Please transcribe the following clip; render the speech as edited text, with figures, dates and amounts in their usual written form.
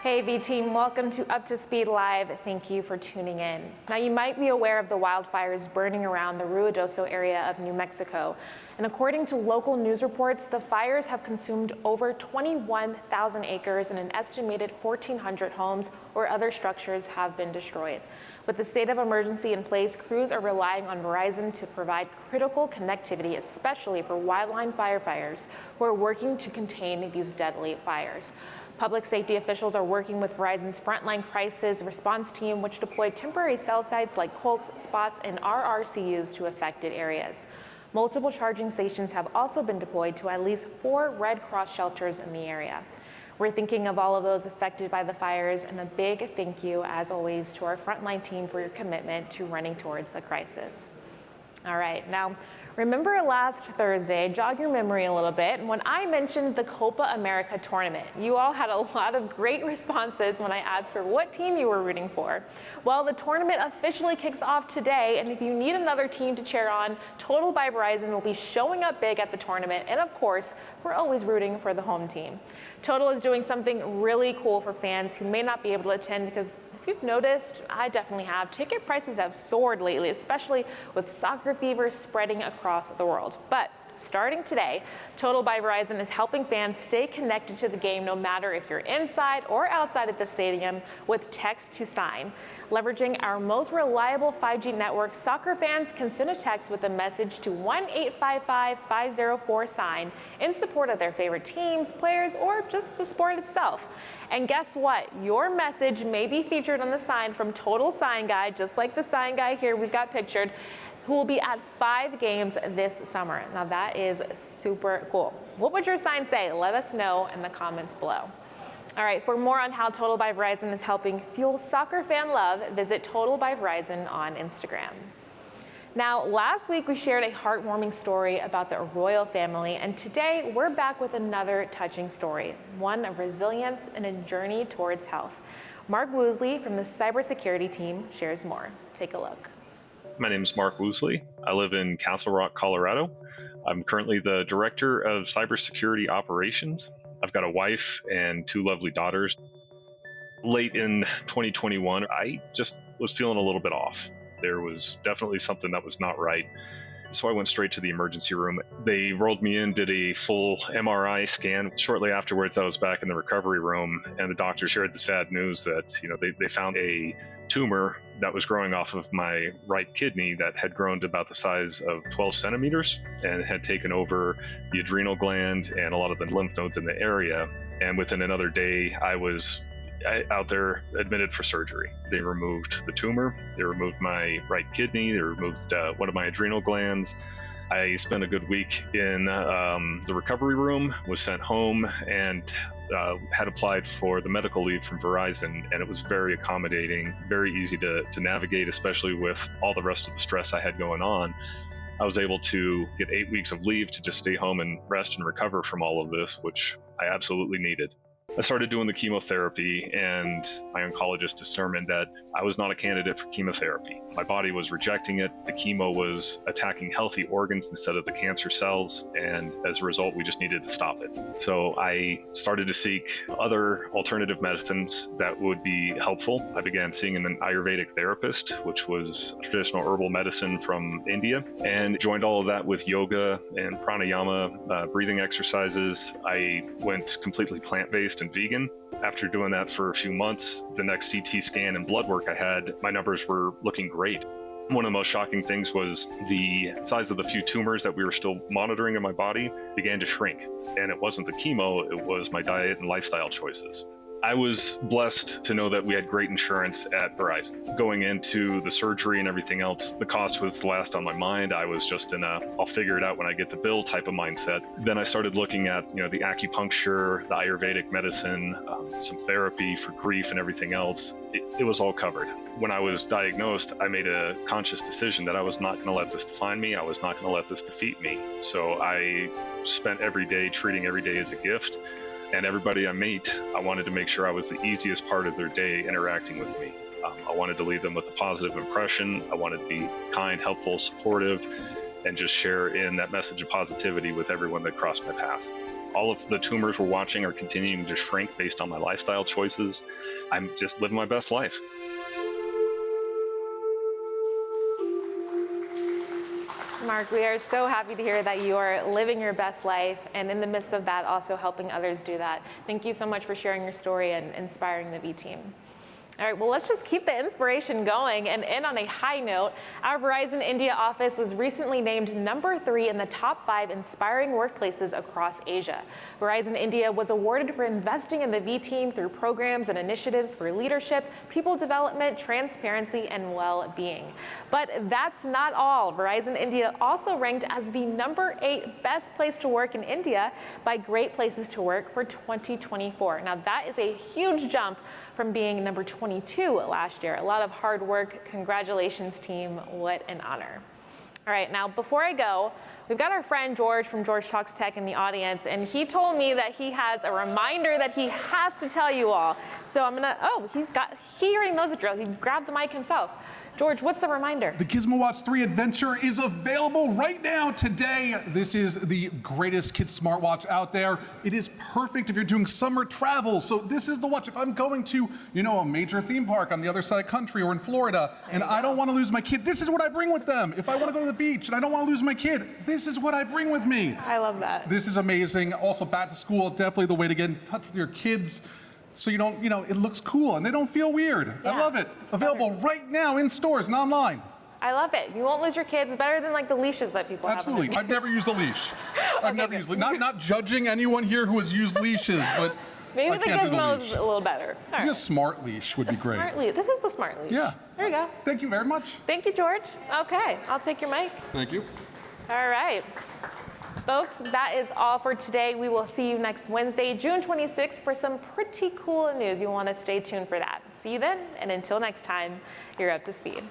Hey V-Team, welcome to Up to Speed Live. Thank you for tuning in. Now you might be aware of the wildfires burning around the Ruidoso area of New Mexico. And according to local news reports, the fires have consumed over 21,000 acres and an estimated 1,400 homes or other structures have been destroyed. With the state of emergency in place, crews are relying on Verizon to provide critical connectivity, especially for wildland firefighters who are working to contain these deadly fires. Public safety officials are working with Verizon's frontline crisis response team, which deployed temporary cell sites like Colts, spots, and RRCUs to affected areas. Multiple charging stations have also been deployed to at least 4 Red Cross shelters in the area. We're thinking of all of those affected by the fires, and a big thank you, as always, to our frontline team for your commitment to running towards a crisis. All right, now, remember last Thursday, jog your memory a little bit, when I mentioned the Copa America tournament. You all had a lot of great responses when I asked for what team you were rooting for. Well, the tournament officially kicks off today, and if you need another team to cheer on, Total By Verizon will be showing up big at the tournament, and of course, we're always rooting for the home team. Total is doing something really cool for fans who may not be able to attend because if you've noticed, I definitely have, ticket prices have soared lately, especially with soccer fever spreading across the world. But starting today, Total By Verizon is helping fans stay connected to the game no matter if you're inside or outside of the stadium with text to sign. Leveraging our most reliable 5G network, soccer fans can send a text with a message to 1-855-504-SIGN in support of their favorite teams, players, or just the sport itself. And guess what? Your message may be featured on the sign from Total Sign Guy, just like the sign guy here we've got pictured, who will be at 5 games this summer. Now that is super cool. What would your sign say? Let us know in the comments below. All right, for more on how Total By Verizon is helping fuel soccer fan love, visit Total By Verizon on Instagram. Now, last week we shared a heartwarming story about the royal family, and today we're back with another touching story, one of resilience and a journey towards health. Mark Woosley from the cybersecurity team shares more. Take a look. My name is Mark Woosley. I live in Castle Rock, Colorado. I'm currently the Director of Cybersecurity Operations. I've got a wife and 2 lovely daughters. Late in 2021, I just was feeling a little bit off. There was definitely something that was not right. So I went straight to the emergency room. They rolled me in, did a full MRI scan. Shortly afterwards, I was back in the recovery room, and the doctor shared the sad news that they found a tumor that was growing off of my right kidney that had grown to about the size of 12 centimeters and had taken over the adrenal gland and a lot of the lymph nodes in the area. And within another day, I was out there admitted for surgery. They removed the tumor, they removed my right kidney, they removed one of my adrenal glands. I spent a good week in the recovery room, was sent home, and had applied for the medical leave from Verizon, and it was very accommodating, very easy to navigate, especially with all the rest of the stress I had going on. I was able to get 8 weeks of leave to just stay home and rest and recover from all of this, which I absolutely needed. I started doing the chemotherapy, and my oncologist determined that I was not a candidate for chemotherapy. My body was rejecting it. The chemo was attacking healthy organs instead of the cancer cells, and as a result, we just needed to stop it. So I started to seek other alternative medicines that would be helpful. I began seeing an Ayurvedic therapist, which was traditional herbal medicine from India, and joined all of that with yoga and pranayama, breathing exercises. I went completely plant-based and vegan. After doing that for a few months, the next CT scan and blood work I had, my numbers were looking great. One of the most shocking things was the size of the few tumors that we were still monitoring in my body began to shrink. And it wasn't the chemo, it was my diet and lifestyle choices. I was blessed to know that we had great insurance at Verizon. Going into the surgery and everything else, the cost was the last on my mind. I was just in a, I'll figure it out when I get the bill type of mindset. Then I started looking at, the acupuncture, the Ayurvedic medicine, some therapy for grief and everything else. It was all covered. When I was diagnosed, I made a conscious decision that I was not going to let this define me. I was not going to let this defeat me. So I spent every day treating every day as a gift. And everybody I meet, I wanted to make sure I was the easiest part of their day interacting with me. I wanted to leave them with a positive impression. I wanted to be kind, helpful, supportive. and just share in that message of positivity with everyone that crossed my path. All of the tumors we're watching are continuing to shrink based on my lifestyle choices. I'm just living my best life. Mark, we are so happy to hear that you are living your best life, and in the midst of that, also helping others do that. Thank you so much for sharing your story and inspiring the V Team. All right, well, let's just keep the inspiration going and end on a high note. Our Verizon India office was recently named #3 in the top 5 inspiring workplaces across Asia. Verizon India was awarded for investing in the V Team through programs and initiatives for leadership, people development, transparency, and well-being. But that's not all. Verizon India also ranked as the #8 best place to work in India by Great Places to Work for 2024. Now, that is a huge jump from being number 22 last year. A lot of hard work. Congratulations, team. What an honor. All right, now before I go, we've got our friend George from George Talks Tech in the audience, and he told me that he has a reminder that he has to tell you all. So I'm gonna, he already knows the drill. He grabbed the mic himself. George, what's the reminder? The Gizmo Watch 3 Adventure is available right now today. This is the greatest kid smartwatch out there. It is perfect if you're doing summer travel. So this is the watch. If I'm going to, a major theme park on the other side of the country or in Florida, and I don't want to lose my kid, this is what I bring with them. If I want to go to the beach and I don't want to lose my kid, this is what I bring with me. I love that. This is amazing. Also, back to school, definitely the way to get in touch with your kids. So you don't, it looks cool and they don't feel weird. Yeah, I love it. It's available right now in stores and online. I love it. You won't lose your kids. Better than like the leashes that people Absolutely. have. I've never used a leash. I've never used not judging anyone here who has used leashes, but maybe the Gizmo is a little better. All right. Maybe a smart leash would be great. Smart leash. This is the smart leash. Yeah. There you go. Thank you very much. Thank you, George. Okay, I'll take your mic. Thank you. All right. Folks, that is all for today. We will see you next Wednesday, June 26th, for some pretty cool news. You'll want to stay tuned for that. See you then, and until next time, you're up to speed.